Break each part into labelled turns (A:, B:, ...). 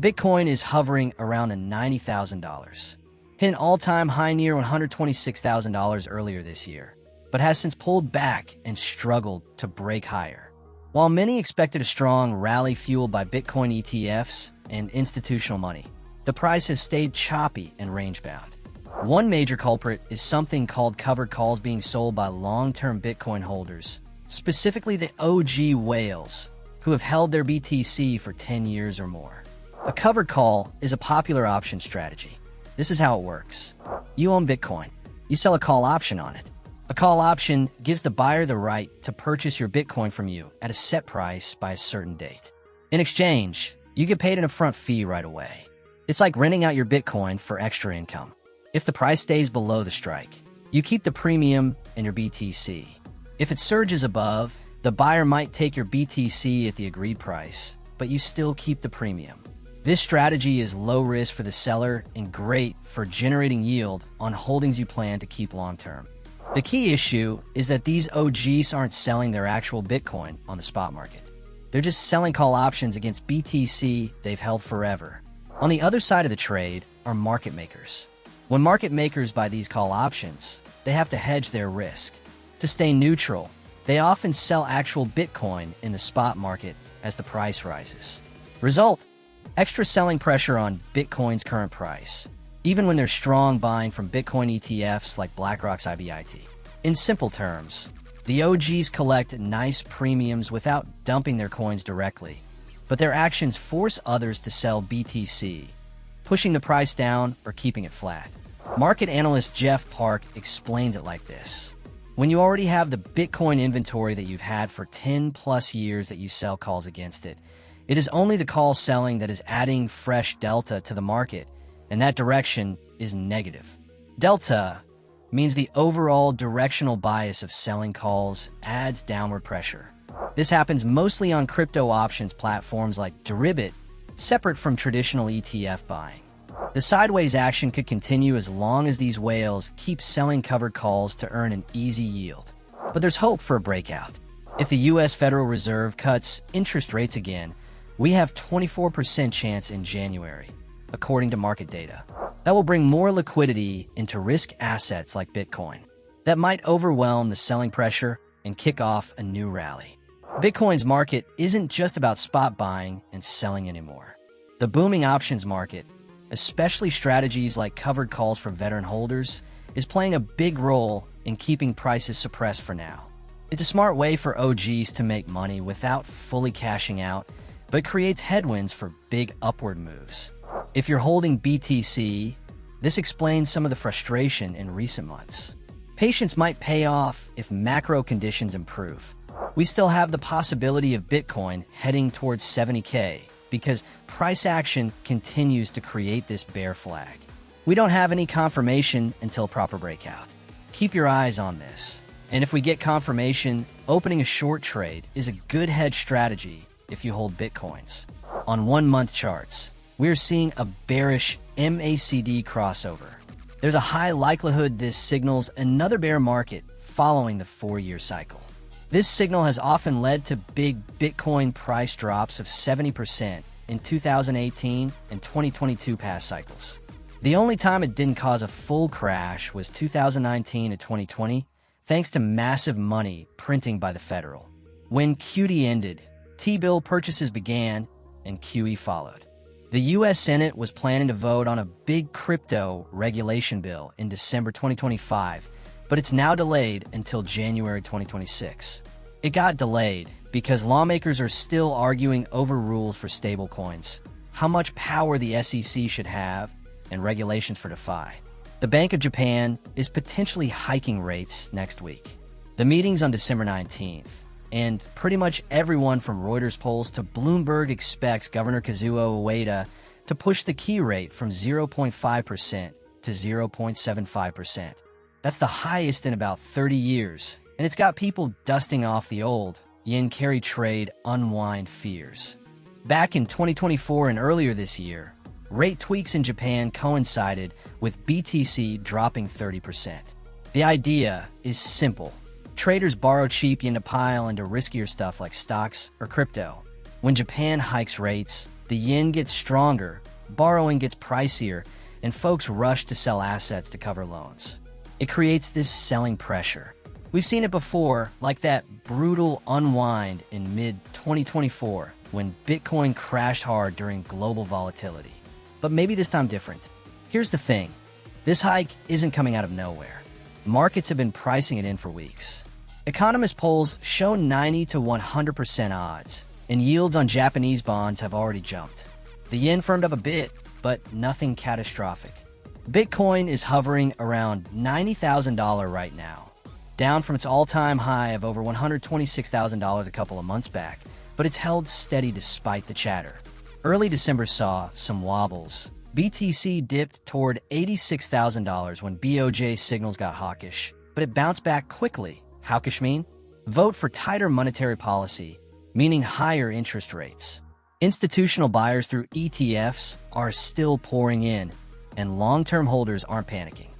A: Bitcoin is hovering around the $90,000. Hit an all-time high near $126,000 earlier this year, but has since pulled back and struggled to break higher. While many expected a strong rally fueled by Bitcoin ETFs and institutional money, the price has stayed choppy and range-bound. One major culprit is something called covered calls being sold by long-term Bitcoin holders, specifically the OG whales, who have held their BTC for 10 years or more. A covered call is a popular option strategy. This is how it works. You own Bitcoin. You sell a call option on it. A call option gives the buyer the right to purchase your Bitcoin from you at a set price by a certain date. In exchange, you get paid an upfront fee right away. It's like renting out your Bitcoin for extra income. If the price stays below the strike, you keep the premium and your BTC. If it surges above, the buyer might take your BTC at the agreed price, but you still keep the premium. This strategy is low risk for the seller and great for generating yield on holdings you plan to keep long term. The key issue is that these OGs aren't selling their actual Bitcoin on the spot market. They're just selling call options against BTC they've held forever. On the other side of the trade are market makers. When market makers buy these call options, they have to hedge their risk. To stay neutral, they often sell actual Bitcoin in the spot market as the price rises. Result: extra selling pressure on Bitcoin's current price, even when there's strong buying from Bitcoin ETFs like BlackRock's IBIT. In simple terms, the OGs collect nice premiums without dumping their coins directly, but their actions force others to sell BTC, pushing the price down or keeping it flat. Market analyst Jeff Park explains it like this. When you already have the Bitcoin inventory that you've had for 10 plus years that you sell calls against it, it is only the call selling that is adding fresh delta to the market, and that direction is negative. Delta means the overall directional bias of selling calls adds downward pressure. This happens mostly on crypto options platforms like IBIT, separate from traditional ETF buying. The sideways action could continue as long as these whales keep selling covered calls to earn an easy yield. But there's hope for a breakout. If the US Federal Reserve cuts interest rates again, we have 24% chance in January, according to market data. That will bring more liquidity into risk assets like Bitcoin. That might overwhelm the selling pressure and kick off a new rally. Bitcoin's market isn't just about spot buying and selling anymore. The booming options market, especially strategies like covered calls for veteran holders, is playing a big role in keeping prices suppressed for now. It's a smart way for OGs to make money without fully cashing out, but creates headwinds for big upward moves. If you're holding BTC, this explains some of the frustration in recent months. Patience might pay off if macro conditions improve. We still have the possibility of Bitcoin heading towards 70K because price action continues to create this bear flag. We don't have any confirmation until proper breakout. Keep your eyes on this. And if we get confirmation, opening a short trade is a good hedge strategy if you hold Bitcoins. On 1-month charts, we're seeing a bearish MACD crossover. There's a high likelihood this signals another bear market following the 4-year cycle. This signal has often led to big Bitcoin price drops of 70% in 2018 and 2022 past cycles. The only time it didn't cause a full crash was 2019 and 2020, thanks to massive money printing by the Federal. When QT ended, T-bill purchases began and QE followed. The U.S. Senate was planning to vote on a big crypto regulation bill in December 2025, but it's now delayed until January 2026. It got delayed because lawmakers are still arguing over rules for stablecoins, how much power the SEC should have, and regulations for DeFi. The Bank of Japan is potentially hiking rates next week. The meeting's on December 19th, and pretty much everyone from Reuters polls to Bloomberg expects Governor Kazuo Ueda to push the key rate from 0.5% to 0.75%. That's the highest in about 30 years, and it's got people dusting off the old yen carry trade unwind fears. Back in 2024 and earlier this year, rate tweaks in Japan coincided with BTC dropping 30%. The idea is simple. Traders borrow cheap yen to pile into riskier stuff like stocks or crypto. When Japan hikes rates, the The yen gets stronger, borrowing gets pricier, and folks rush to sell assets to cover loans. It creates this selling pressure. We've seen it before, like that brutal unwind in mid-2024 when Bitcoin crashed hard during global volatility. But maybe this time different. Here's the thing. This hike isn't coming out of nowhere. Markets have been pricing it in for weeks. Economist polls show 90 to 100% odds, and yields on Japanese bonds have already jumped. The yen firmed up a bit, but nothing catastrophic. Bitcoin is hovering around $90,000 right now, down from its all-time high of over $126,000 a couple of months back, but it's held steady despite the chatter. Early December saw some wobbles. BTC dipped toward $86,000 when BOJ signals got hawkish, but it bounced back quickly. Hawkish mean? Vote for tighter monetary policy, meaning higher interest rates. Institutional buyers through ETFs are still pouring in, and long-term holders aren't panicking.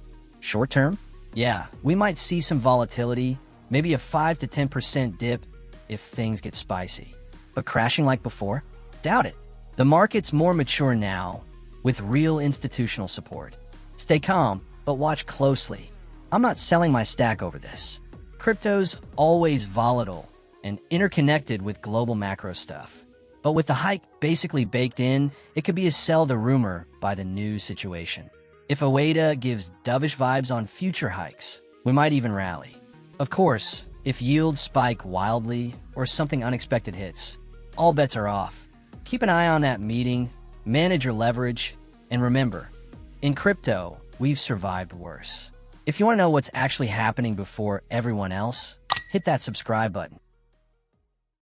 A: Short-term? Yeah, we might see some volatility, maybe a 5 to 10% dip if things get spicy. But crashing like before? Doubt it. The market's more mature now, with real institutional support. Stay calm, but watch closely. I'm not selling my stack over this. Crypto's always volatile and interconnected with global macro stuff. But with the hike basically baked in, it could be a sell the rumor by the new situation. If Ueda gives dovish vibes on future hikes, we might even rally. Of course, if yields spike wildly or something unexpected hits, all bets are off. Keep an eye on that meeting, manage your leverage, and remember, in crypto, we've survived worse. If you want to know what's actually happening before everyone else, hit that subscribe button.